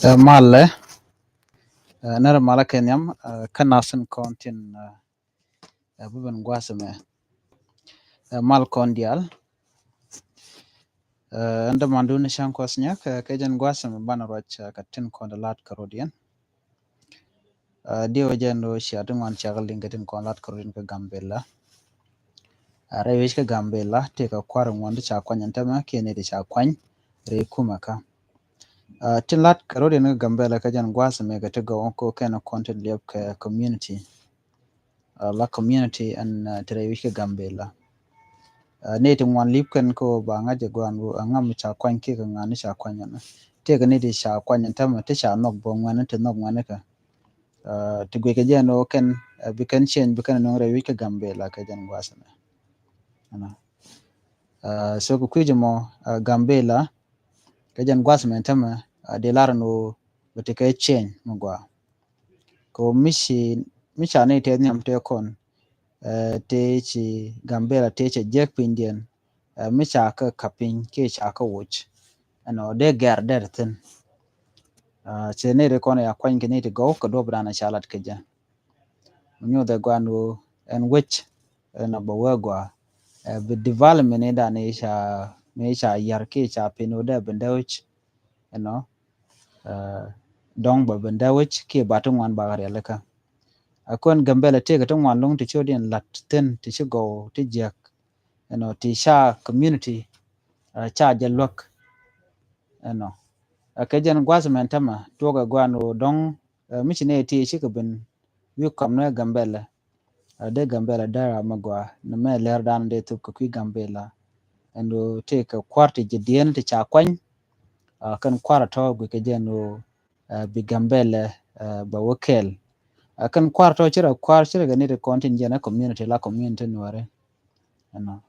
Malle nara mala kenyam kanasin kontin buban gwasame mal kondial anda mandu ni shankos nyak kejan gwasame bana roch katin kondalat karodian dio jendo shiatu man chagal lingatin kondalat karodin ka gambela rewish ka gambela te ka kwar ngondi cha kwanya ntama kene de cha kwany re kumaka tilat karodin ka gambela kejan gwasame ka tego onko kana content liap ka community la community and terewish ka gambela neti ngwan lipken ko ba ngaje gwan bu ngam cha kwan ke ga ngani cha kwan na te ga ne de cha kwan ta ma te cha nok bo ngwan te nok ngwan ka te gwe ke jeno ken bi ken chen bi ken no re wi ke gambe la ke jan gwasana ana so ku kuje mo gambe la ke jan gwasana ta ma de lar no be ke chen mo gwa ko misha ne te nyam te kon te chi gambela te che jek pindien mi cha ka kapin ke cha ka wuch ano de gar der tin che ne de kono ya kwan ke ne de go ko do brana chalat ke ja nyu de gwanu en which na bo wagwa be development ne da ne cha yar ke cha pino de bendawich ano dong ba bendawich ke batun wan ba gare laka akon gambela te ga tun wan long ti chodien lat tin ti go ti jak ano ti sha community cha jalok ano akajan gwasman tama toga gwano don michine ti shi bin wi kamna gambela de gambela dara magwa na me ler dan de to ku gambela ando te ka kwarti jedien te cha kwan kan kwara to gu ke jeno bi gambela ba wokel kan kwara to chira ga ne de content jena community la community nuare ano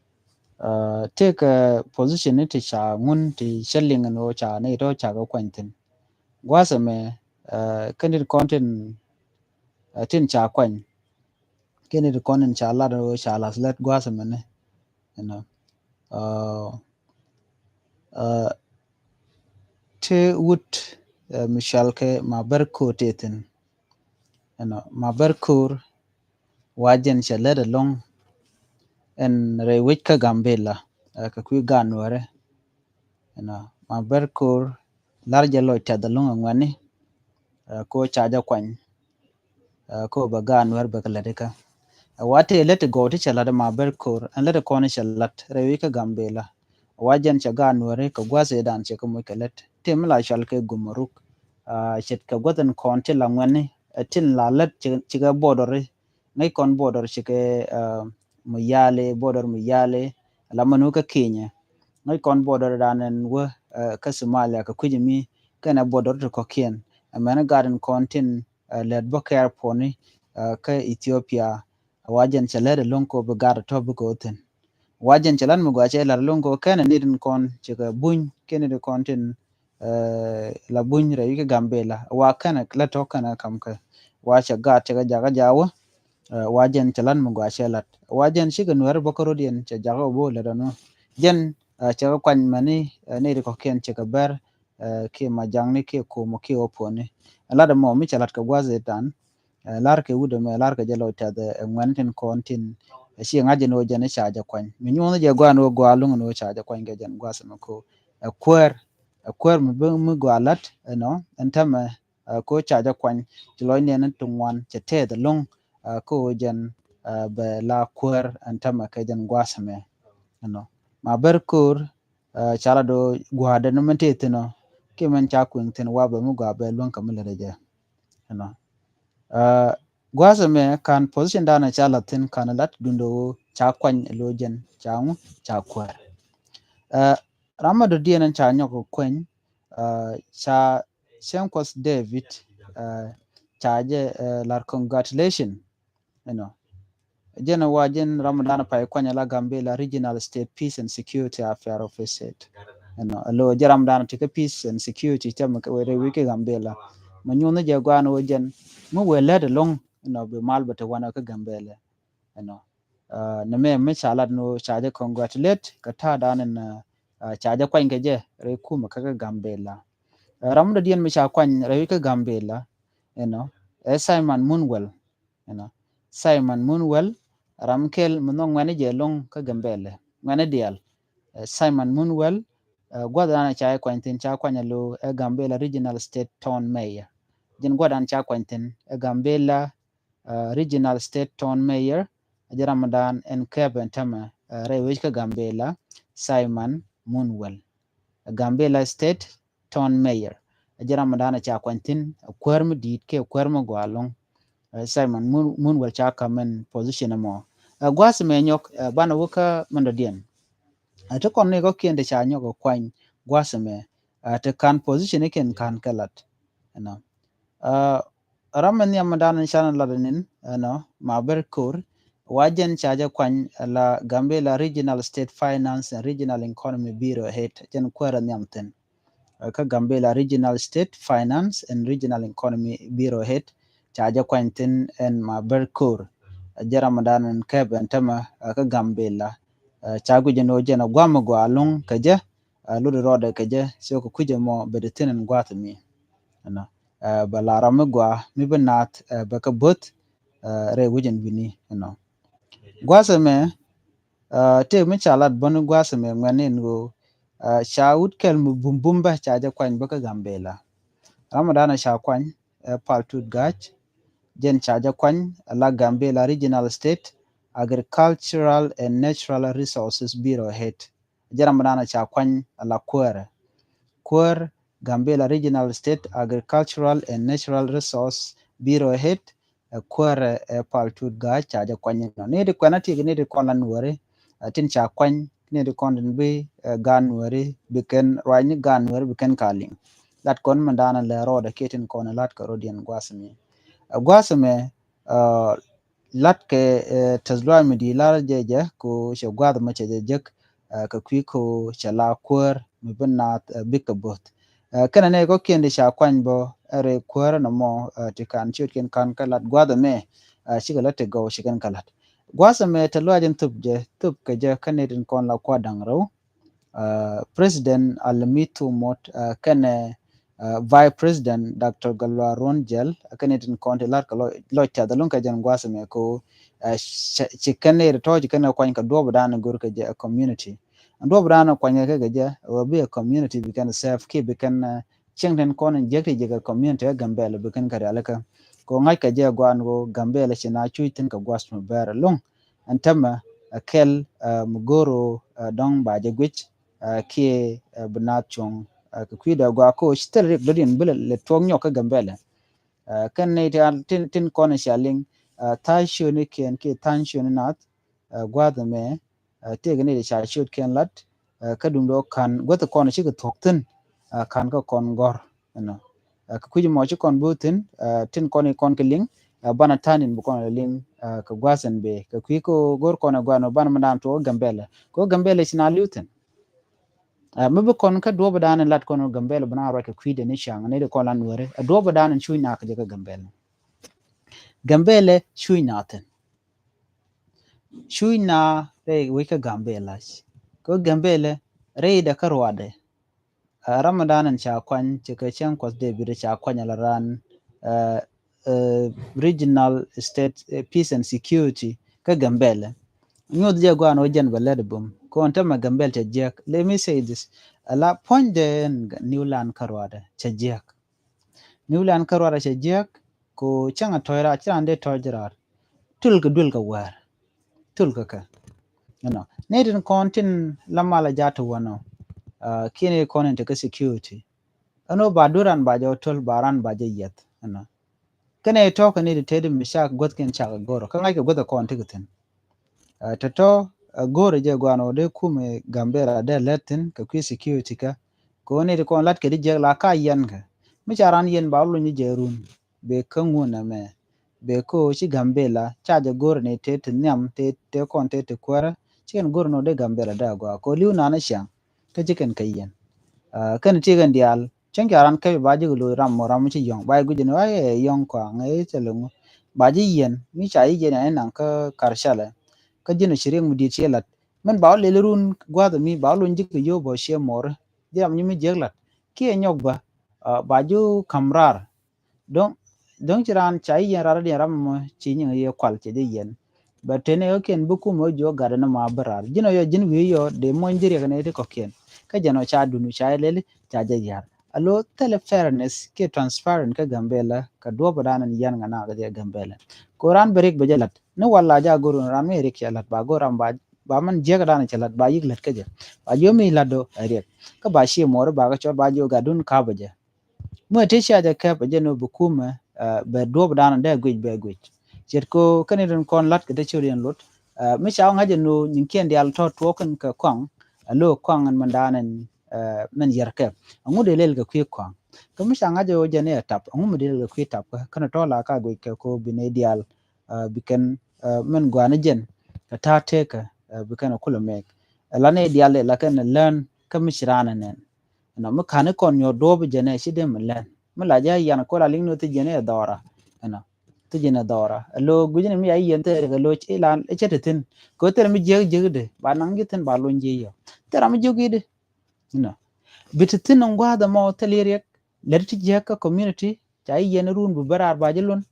take a position ni ti cha ngun ti shelling no cha ne to cha ga kwantin gwasa me kanid content tin cha kwan kanid content cha la do cha las let gwasa me ne you know uh uh te wood mishal ke ma bar ko tetin you know ma bar kur wajen cha let along en re wich ka gambela ka ku ganware you know ma bar kur larja lo ta dalunga ngwani ko chaja kwan ko ba ganwar ba kaladeka wate let go ti chala ma ber kor an let ko ni chalat rewi ka gambela wajan cha ganware ka gwase dan che ko mo kalet tim la chal ke gumruk chet ka godan kon ti la ngani tin la let chi ga bodore ngai kon bodor chi ke mu yale la manu ka kenya ngai kon bodor danen wo ka somalia ka kujimi kana bodor to kokien amana garden kontin led boker poni ka ethiopia wajen chalere lonko be gar to be goten wajen chalan mu gwache lar lonko kana nidin kon chiga buny kene de kontin la buny re yike gambela wa kana la to kana kamka wacha ga chiga jaga jawo wajen chalan mu gwache lat wajen shiga nuar bokorodien cha jaga bo le no jen chiga kwan mani ne de ko ken chiga ber ke majangni ke ko mo ke opone ala da mo mi chalat ka gwaze tan lar ke wudo me lar ke jalo ta de ngwantin kontin shi ngaje no jane chaja kwan mi nyono je gwa no gwa lungo no chaja kwan ge jan gwa sama ko kwer mi be mi gwa lat no entama ko chaja kwan jilo ne nan tungwan che te de long ko jan be la kwer entama ke jan gwa sama no ma ber kur chala do gwa de no mate no ke man cha kun tin wa be mu gwa be lon kamule de je no gwaza me kan position dana cha latin kan lat dundo cha kwan lojen changu cha kwar ramado dienan cha nyoko kwen cha senkos david cha je lar congratulation you know jena wajen ramadan pa kwanya la gambela regional state peace and security affair officer you know lo jaram dana take peace and security tam we wike gambela manyuna je gwano wajen mu we let along no be mal bata wana ka gambele no na me chalat no chaje congratulate ka ta danen chaje kwan ke je re kuma ka gambela ram da dien mi cha kwany rewi ka Gambela, you know, Simon Munwell, you know, Simon Munwell ram kel mo ngwane je long ka Gambele ngwane dial. Simon Munwell gwadana cha kwantin cha kwanyalo Gambela Regional State Town Mayor. Jin gwadan cha kwantin Gambela Regional State Town Mayor Ramadan en Keben Tama rewi ka Gambela Simon Munwell. Gambela State Town Mayor Ramadan cha kwantin kwerm dit ke kwerm gwalong Simon Munwell cha kamen position mo. Gwas menyok bana wuka mandodien. To kon ne go kende cha nyogo kwany gwasme to kan position ken kan kalat, you know. Ramen ya madan shan ladanin, you know, maber kur wajen chaja kwany la Gambela Regional State Finance and Regional Economy Bureau head jen kwera nyamten. Ka Gambela Regional State Finance and Regional Economy Bureau head chaja kwany tin en maber kur jara madan keben tama ka Gambela chagu jeno jena gwama gwalung kaje ludu roda kaje so ko kuje mo bedetenen gwatami ana balara mgwa mibenat baka bot re wujen bini ana gwasame te mi chalat bonu gwasame ngwanen go chaud kel mu bumbumba chaja kwany baka Gambela ramadana cha kwany paltut gach jen chaja kwany la Gambela Regional State Agricultural and Natural Resources Bureau head jaramadana cha kwany la Kwer Gambela Regional State Agricultural and Natural Resource Bureau head Kwer paltut ga chaja kwany no ne de kwana tigi ne de kolan wore tin cha kwany ne de konden be gan wore biken rani gan wore biken kaling lat kon mandana le roda ketin kon lat ka rodian gwasmi gwasme lat ke tazloa mi di lar jeje ko she gwad ma che jek ka kwi ko chala kwer mi binat bika bot kana ne go kende sha kwany bo re kwer no mo ti kan chut ken kan kalat gwad me shi lat go shi kan kalat gwasa me talo ajin tub ke je kanedin kon la kwa dangro president almitu mot kane Vice President Dr. Galwa Ronjel kanetin konti lar ka lo ta dalun ka jan gwasa me ko chikane to chikane kwany ka do badana gur ka je community do badana kwany ka je o be community bi kan self ke bi kan chengten kon je ke je community Gambela bi kan kare alaka ko ngai ka je gwan go Gambela china chuitin ka gwas mo ber long antama kel mugoro dong ba je gwich ke binat chong ka kwida gwa ko shitere gdodin bele le tong nyoka Gambela kan ne tin kon shaling ta shoni ken ke tan shoni nat gwa da me te gane da sha shot ken lat ka dum do kan gota kon shi ka thoktin kan ka kon gor no ka kuji mo shi kon butin tin kon ke ling bana tanin bu kon ling ka gwasan be ka kwi ko gor kon gwa no bana manam to Gambela ko Gambela sina lutin mabe kon ka do badana lat kon Gambela bana ro ka kwide ni shang ne de kon lan wore do badana chui na ka je ka Gambela chui na ten chui na re we ka Gambela ko Gambela re da karwade Ramadan cha kwan che ka chen kwas de bi cha kwanya la ran regional state peace and security ka Gambela nyod je gwa no jen balad bum ko anta ma Gambela cha jek let me say this la point de Newland karwada cha jek Newland karwada cha jek ko changa toira chande tojrar tul ka dul ka war tul ka no nedin kontin lamala jatu wano kine konen te ka security ano baduran ba jo tol baran ba je yet no kene to ka ne de tede mishak gotken chaka goro ka ngai ka goda kon tigitin to gore je gwano de kume Gambela de letin ka kwi security ka ko ne de kon lat ke de je la ka yen ka mi charan yen ba lu ni jerun be kanguna me be ko chi Gambela cha je gore ne te nyam te kon te kwara chen gore no de Gambela da gwa ko liu na na shang ka jiken ka yen kan ti gan dial chen charan ka ba je lu ram mo ram chi yong ba gu je no ai yong kwa ngai chelung ba je yen mi cha yi je na nan ka karshala ka jino shiring mu di chelat men ba le run gwa da mi ba lu njik yo bo she mor jam ni mi jeglat ki e nyok ba baju kamrar don chiran chai yen rara dia ram mo chi nyi ye kwal che de yen ba tene yo ken buku mo jo gada na ma barar jino yo jin wi yo de mo njiri ne de ko ken ka jano cha dunu cha lele cha ja yar alo tele fairness ke transparent ka gambela ka do badana ni yan ngana ga gambela koran berik be jalat no walla ja guru ran me rik chalat ba goram ba man je ga dana chalat ba yig lat ka je ba yo mi lado ariek ka ba shi mor ba ga cho ba jo ga dun ka ba je mo te sha ja ka ba je no bukuma be do badana de gwej be jet ko kane don kon lat ke de chorian lot mi cha nga je no nyin ken dial to to kan ka kwang lo kwang an mandanen men yer ke ngu de lel ga kwi kwang ko mi cha nga je o je ne tap ngu mo de ga kwi tap ka kana to la ka gwej ke ko bine dial biken men gwana jen ka ta te ka biken ko lo mek la ne dial la kan learn ka mi shirana nen no mi kan kon yo do be je ne shi de men len mi la ja yan ko la ling no te je ne dora no tijina dora lo gujini mi ay yente ga lo ilan echetetin ko tere mi jegde ba nangi ten ba lonje yo tera mi jogide no bititin ngwa da mo teliriek lerti jeka community chai yen run bu barar ba jelon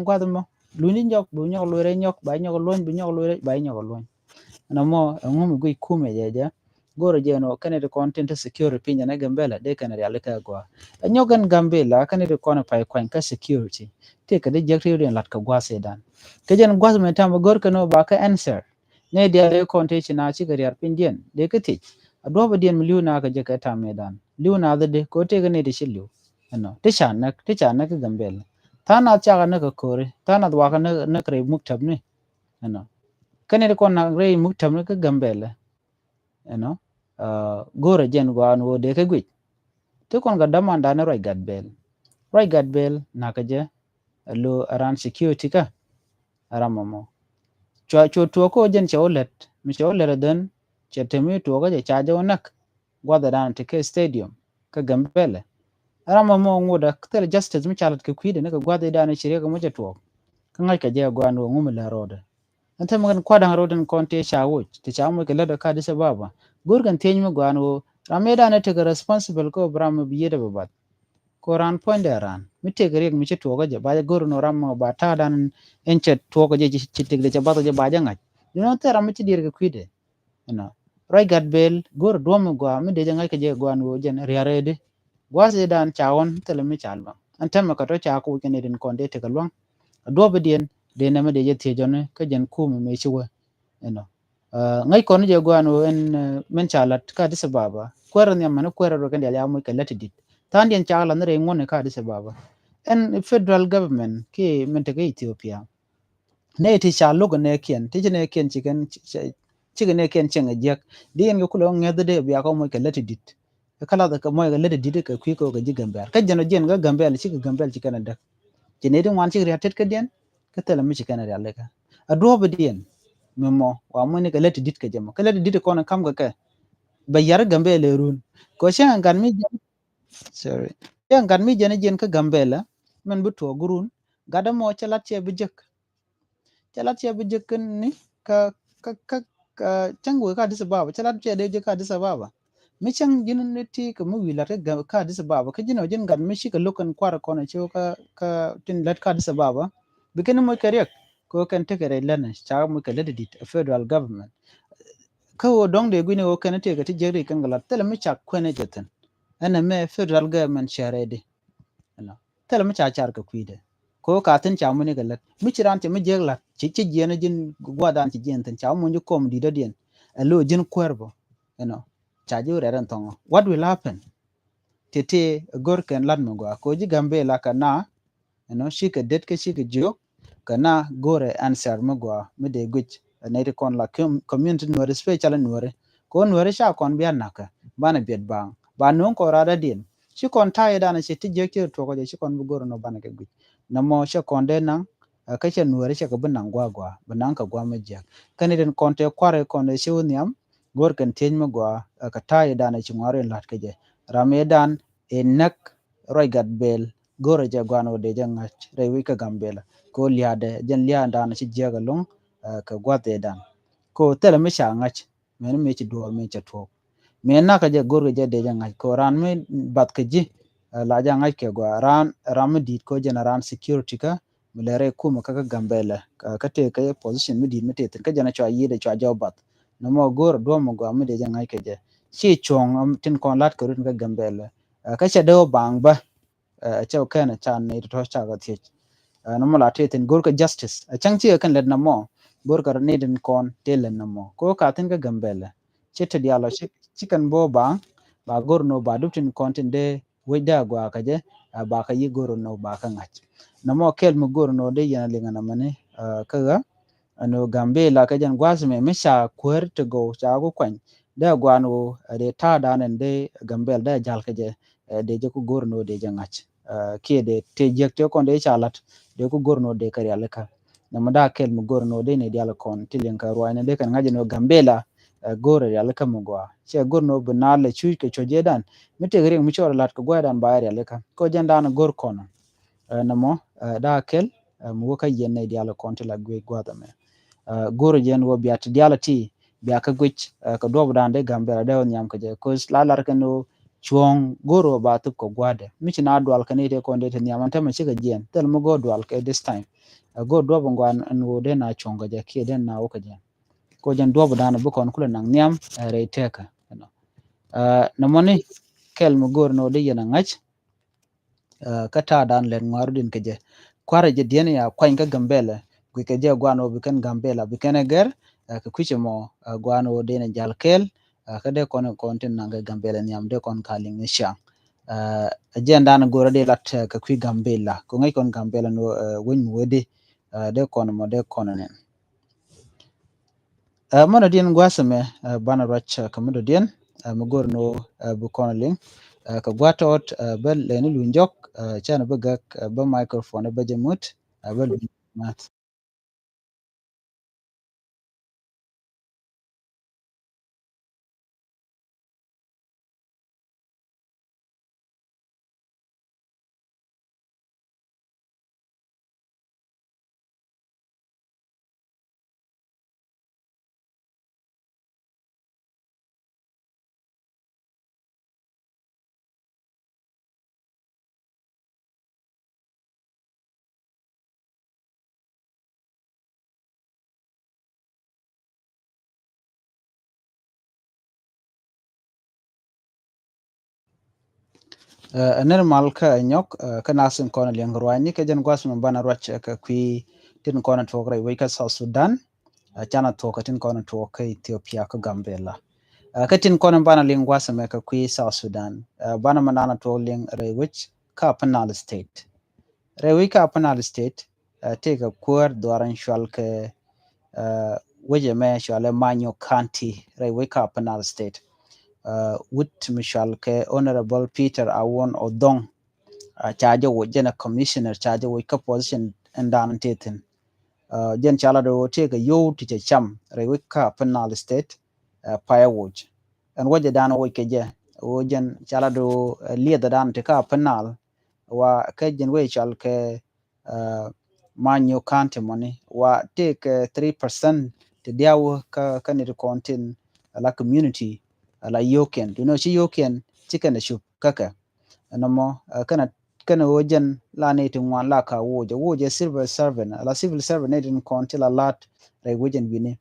ngwa da mo luni njok bu nyok lore nyok ba nyok lon bu nyok lore ba nyok lon na mo ngum gui kume jeje goro jeno kanede content security pinya na gambela de kanede alika gwa nyogan gambela kanede kona pai kwan ka security te kade jekri ren lat ka gwa sedan kejen gwa me tam gor kano ba ka answer ne dia le content na chi gariar pindien de kiti adwa ba dien miliona ka je ka tam medan liuna de ko te gane de shilu no te chanak gambela tana chaga na ka kore tana dwa ka na kre muktab ne no kanede kona re muktab ne ka gambela no gora jen gwan wo de ka gwi te kon ga damanda na right gad bel na ka je lo around security ka aramamo cho to ko jen cholet mi cholet den chetemi to ga je chajo nak gwada dan te ke stadium ka gambele aramamo ngoda tel justice mi chalat ke kwide ne ka gwada dan shirye ka mo je to ka ngai ka je gwan wo ngumla roda anta magan kwadang roden konte chawo te chamo ke lada ka disa baba gurgan tenyi mo gwan wo rameda ne te responsible ko bram biye de babat koran ponde ran mi te gere mi che to ga je ba gor no ram ba ta dan en che to ga je chi te de ba je ba ja ngai no te ram chi dir ga kwide no rai gad bel gor do mo gwa mi de ngai ke je gwan wo jen riare de gwa se dan chawon tele mi chalba anta ma ka to cha ko ke ne den konde te ga lwang do be dien de na me de je te jone ka jen ku me chi we no ngai kon je gwan wo en men chalat ka disa baba kwero nyam na kwero ro ke ya mo ke lati dit tan dien chala ne re ngone ka disa baba en federal government ke mente ke Ethiopia ne ti cha logo ne kien ti ne kien chicken chicken ne kien chenga jak dien go kulo ngede de bia ko mo ke lati dit kala da ko mo ke lati dit ke ku ko ga jigamber ka jeno jen ga gambel chi ga gambel chi kana da jene din wan chi riatet ka dien ka tela mi chi kana ya leka adro be dien memo wa mo ne ke lati dit ka jemo ka lati dit ko na kam ga ka ba yar gambel run ko shan gan mi sorry yan gan mi jene jen ka gambela men bu to gurun gada mo chalat che bu jek ni ka ka changu ka disa baba chalat che de ka disa baba mi chang jin ne ti ka mu wila re ka disa baba ka jino jin gan mi shi ka lokan kwara kona che ka tin lat ka disa baba bikin mo kariyak ko kan te kare lana cha mo ka ladit federal government ka wo dong de gwine wo kan te ka ti jeri kan galat tele mi chak kwene jeten ana me federal government share de no tele mi cha char ka kwide ko ka tin cha mu ne galat mi chiran te mi jegla chi jena jin gwa dan chi jen tan cha mu ju kom di do dien a lo jin kwerbo cha ju re ran tongo what will happen tete gor ken lad mo gwa ko ji gambe la kana shi ka det ke shi ka jo kana gore answer mo gwa mi de guch ne de kon la community no special no ko no sha kon bian naka bana biet bang ba non ko rada din shi kon ta ida na shi ti je ke to ko je shi kon bu goro no bana ke guch na mo shi kon de nan ka che no shi ka bin nan gwa banan ka gwa me je kan den kon te kware kon de shi uniam gor kan ten mo gwa ka ta ida na shi ngare lat ke je ramedan enak roy gat bel goro je gwano de jangach rewi ka gambela ko liade jen lianda na ci jega long ka gwate dan ko tele mi sha ngach men mi ci do mi ci to men na ka je goro je de jangach ko ran mi bat ka ji la ja ngai ke gwa ram dit ko jena ran security ka mulere kuma ka gambele ka te ka position mi dit mi te ka jana chwa yide chwa jobat no mo gor do mo gwa mi de ja ngai ke je chi chong tin kon lat ko rin ka gambele ka cha do bang ba cha kana chan ne to cha ga ti no mo la te tin gor ka justice chang chi kan led na mo gor ka ne din kon te len na mo ko ka tin ka gambele che te dialo chi kan bo bang ba gor no ba du tin kon tin de we da gwa ka je ba ka yi gor no ba ka ngach na mo kel mo gor no de yana linga na mane ka ga ano gambe la ka jan gwaz me misha kwer to go cha go kwan da gwa no de ta da nen de gambe da jal ka je de je ku gor no de jangach ke de te je te kon de chalat de ku gor no de kar yalla ka na mo da kel mo gor no de ne dial kon tilin ka ruwa ne de kan ngaje no gambe la gor yalla ka mo gwa che gor no bana le chu ke choje dan mi te gre mi chora lat ko gwa dan bayar yalla ka ko jan dan gor kono na mo da kel mo ka yen ne dial kon tila gwe gwa da me goro jen wo biat dialati biya ka gwich ka dob dande gambera de on yam ka je ko la lar ka no chuong goro ba tu ko gwade mi na dwal ka ne de ko de nyam ta ma chiga jen tel mo go dwal ka this time go dob ngwan an wo de na chonga je ke den na wo ka je ko jen dob dana bu kon kula nang nyam re teka no na moni kel mo gor no de yana ngach ka ta dan len ngwaru din ke je kwara je diene ya kwany ka gambele gwi ke je gwano bi ken gambela bi ken ger ka kwiche mo gwano de ne jal kel ka de kon kon tin nanga gambela nyam de kon kaling ni sha je ndan gora de lat ka kwi gambela ko ngai kon gambela no wen wede de kon mo de kon ne mono dien gwasame bana rach kamudo dien mo gor no bu kon ling ka gwatot bel le ni lunjok chana bagak ba microphone ba jemut ba mat aner mal ka nyok ka nasin kono liang rwani ka jen gwas mun bana rwach ka kwi tin kono to grai we ka South Sudan chana to ka tin kono to ka Ethiopia ka Gambela ka tin kono bana ling gwas me ka kwi South Sudan bana manana to ling re which ka Penal State re we ka Penal State te ka kur doran shwal ke weje me shwale Manyo County re we ka Penal State wit mishal ke Honorable Peter Awon Odong charge wo jena commissioner charge wo ka position ndan tetin jen chala do te ga yo ti cham re wi ka penal state firewood and waje dan wo ke je wo jen chala do lie da dan te ka penal wa ke jen we chal ke manyo county money wa take 3% te diawo ka ni contain la community la yoken you know chi yoken chicken shup kaka namo kana wojen la ne tin wan la ka woje civil servant la civil servant ne din kon til a lot re wojen wini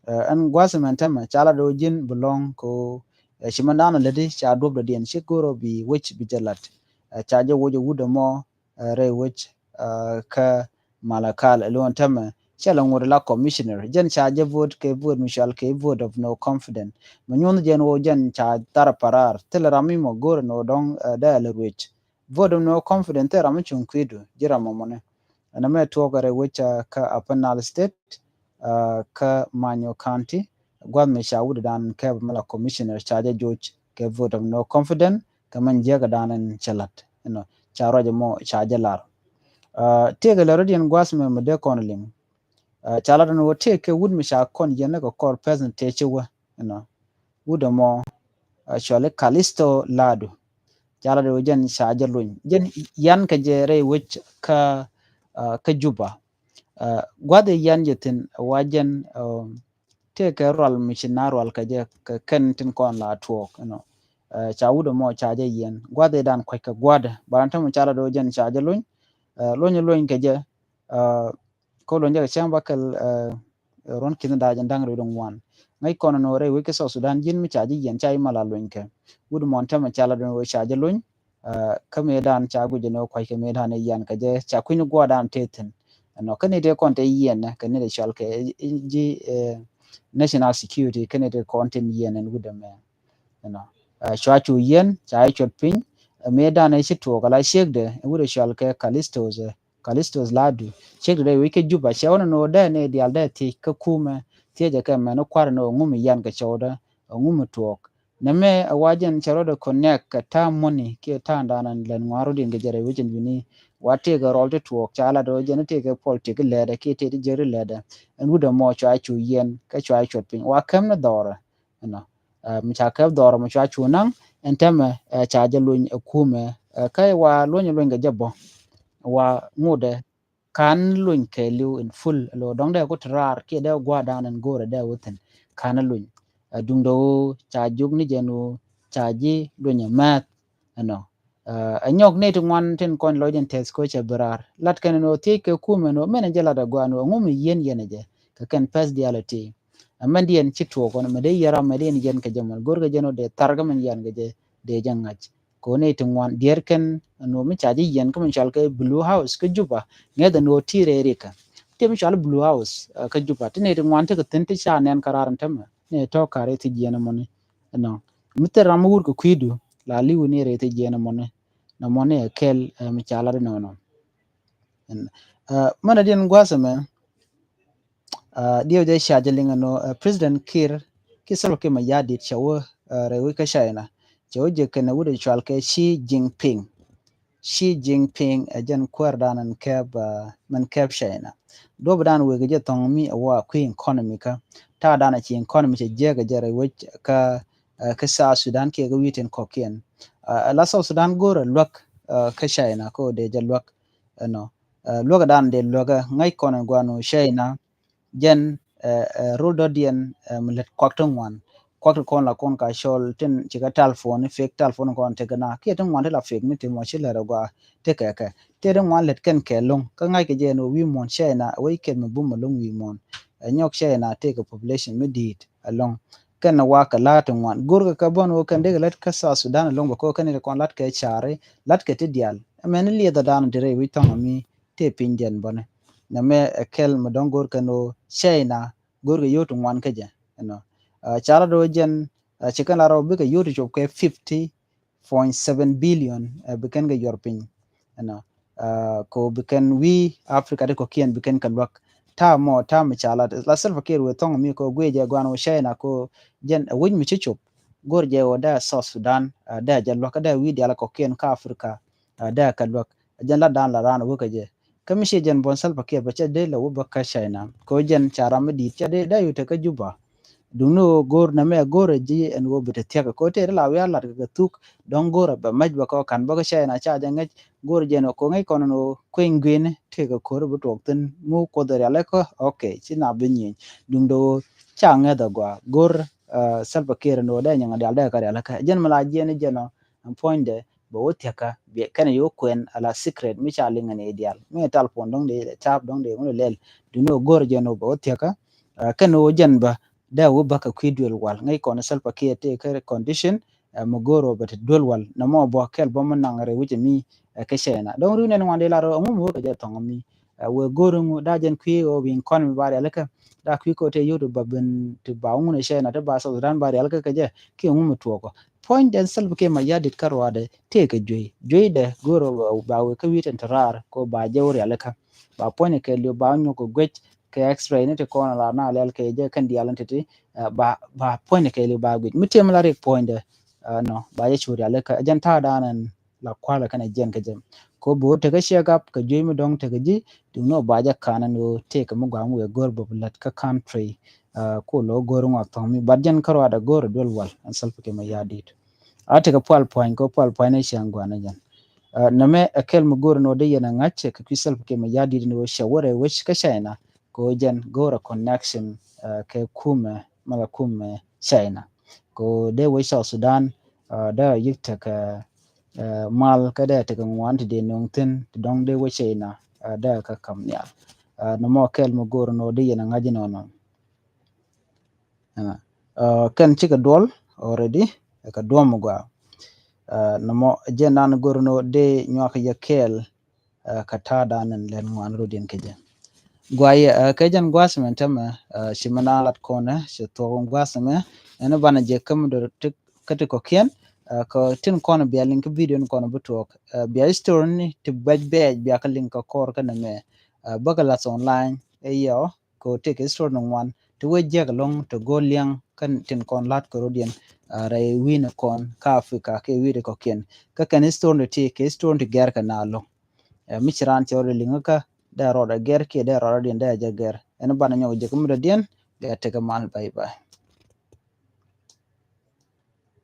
an gwasman tama chala do jin belong ko shimandana ledi cha dob do dien shikoro bi which bi jalat cha je woje wuda mo re which ka malakal lon tama chala ngor la commissioner jen cha je vote ke vote mishal ke vote of no confidence manyon jen wo jen cha tar parar tel rami mo gor no dong da le which vote of no confidence te rami chung kwidu jira momone na me to gare which ka apanal state ka Manyo County gwad me shawud dan ke mala commissioner charge George ke vote of no confidence ka man jega danan chalat charo mo charge lar te ga lorodian gwas me de konling chala no te ke wud me sha kon je ne ko kor present te chewa wud mo chole Kalisto Lado chala do jen charge lun jen yan ka jere which ka juba gwade yan jetin wajen te ke rol missionar wal ka je ka ken tin kon la tuok cha wudo mo cha je yen gwade dan kwai ka gwada baranta mo chala do jen cha je luny ke je ko luny ke chamba kal ron kin da jan dang ro dong wan ngai kono no re we ke so Sudan jin mi cha je yen cha mala luny ke wudo mo ta mo chala do cha je luny ka me dan cha gu je no kwai ke me dan yen ke je cha kuin gwadan teten no kane de konte yen kane de chal ke ji national security kane de konte yen en wudo me no chwa chu yen cha chot pin me da na shi to kala shek de wure shal ke Callistos ladu shek de we ke juba cha ona no da ne dial da ti ka kuma ti je ka me no kwar no ngum yan ka choda ngum to na me awajen charo de connect ka ta money ke ta da nan len ngaro din ge jere wujin bini wate ga rol to cha la do je ne te ke politic le de ke te jere le de en wuda mo cha chu yen ka cha chot pin wa kam na dora no mi cha ka dora mo cha chu nan en teme cha je luny kume kai wa luny ga jabo wa ngude kan luny ke liu in full lo dong de ko trar ke de gwa dan en gore de wuten kan luny dung do cha jug ni jenu cha ji luny mat no anyok ne to wan ten kon lo den tes ko che brar lat kan no te ke kume no men je la da gwa no ngum yen je ka kan pas diality amman dien chitwo ko me de yara me de yen ke jamal gorga jeno de targa men yan ge de jangach ko ne to wan dier ken no mi chaji yen ko min chal ke blue house ke juba nge da no tire reka te mi chal blue house ka juba te ne to wan te ke tente cha nen kararan tam ne to kare ti yen mo ne no mi te ramur ko kwidu la liwu ne re te yen mo ne na mo ne kel mi chala no no mana dien gwasa me dio de shajelinga no president kir ki salo ke mayadi chawo rewi ka shaina chawo je kana wude chwal ke Xi Jinping ajan kwar danan keb man keb shaina do badan we ge tong mi wa queen economy ka ta dana chi economy che je ga jare we ka sa Sudan ke ga witen kokien la so Sudan gore lok ka shaina ko de je lok no loga dan de loga ngai kono gwano shaina jen rudo dien milet kwakton wan kwakto kon la kon ka shol tin chiga telephone fake telephone kon te gana ke tin wan la fake ni te mo chile gwa te ka ka te den wan let ken ke long ka ngai ke je no wi mon she na we ken mo bum long wi mon nyok she na te ka population medit along ken na wa ka la tin wan gur ka bon o kan de let ka sa Sudan long ko kan ne kon lat ke chare lat ke te dial men li da dan dire wi tong mi te pinjen bone na me kel mo don gor kano china gor ga yotu wan ka ja no chala do jen chicken la ro bi ka yotu chop ke 50.7 billion bi ken ga yorpin no ko bi ken wi africa de ko kien bi ken ka lwak ta mo ta mi chala la self care we tong mi ko gwe je gwano china ko jen wi mi chop gor je o da south sudan da ja lwak da wi dia la ko kien ka africa da ka lwak jen la dan la ran wo ka je kamishe jan bon salva ke bacha de la uba ka shaina ko jan chara medi cha de da yuta ka juba duno gor na me gor ji en wo bete tia ko te la ya la ga tuk don gor ba maj ba ko kan ba ka shaina cha jan ngaj gor je no ko ngai kono no queen gwin te ka ko bu tok ten mu ko da la ko okay china binyi dundo cha nga da gwa gor salva ke no da nyanga da ka da ka jan mala je ne jeno am point de bo wotiaka be kana yo kwen ala secret mi cha linga ne ideal mi tal pon dong de tap dong de mo lel du no gor je no bo wotiaka kana wo jan ba da wo baka kwidwel wal ngai kono salpa ke te ka condition mo goro but dol wal na mo bo kel bo man ngare wuje mi ke shena don ru ne ngande la ro mo mo ke tong mi we goro mu da jan kwi o bin kon mi bare alaka da kwi ko te yodo babin to ba ngune shena to ba so ran bare alaka ke je ke mu to ko point den salba ke ma yadit karwade te ke joy de goro ba we ka witen tarar ko ba jawri alaka ba point ke lo ba nyo ko gwech ke extra ne te ko na na lel ke je kan dialan te ba point ke lo ba gwech mitem la re point no ba ye churi alaka jan ta danan la kwala kana jen ke jem ko bo te ka shegap ka joy mi dong te ke ji du no ba ja kana no te ka mu gwa mu we gor bo lat ka country ko lo gor ngo to mi badjan karwada gor dol wal an salpa ke ma yadit ate ka pal point ko pal point ne shangwa na jan na me akel mu gor no de yana ngache ka kisal ke ma yadit no shawara wish ka shaina ko jan gora connection ke kume mala kume shaina ko de we South Sudan da yik ta ka mal ka da ta kan wan ti de nong tin dong de we china da ka kam ya no mo kel mo gor no de yana ngaji no no kan ci ka dol already ka dom gwa no mo je nan gor no de nyo ka ya kel ka ta da nan len wan ro din ke je gwaye ka jan gwas men tama shi mana lat kona shi to gwas me ena bana je kam do tik kati ko ken ko tin kono bi link video kono butok bi store ni ti baj baj bi ka link ko kor kana me bagala online e yo ko take store no wan to we je long to go liang kan tin kon lat ko rodien rai win kon ka afrika ke wi ko ken ka kan store ni ti ke store ti ger kana lo michiran chore linga ka da roda ger ke da roda din da ja ger en bana nyaw je kumra dien ga te ka mal bye bye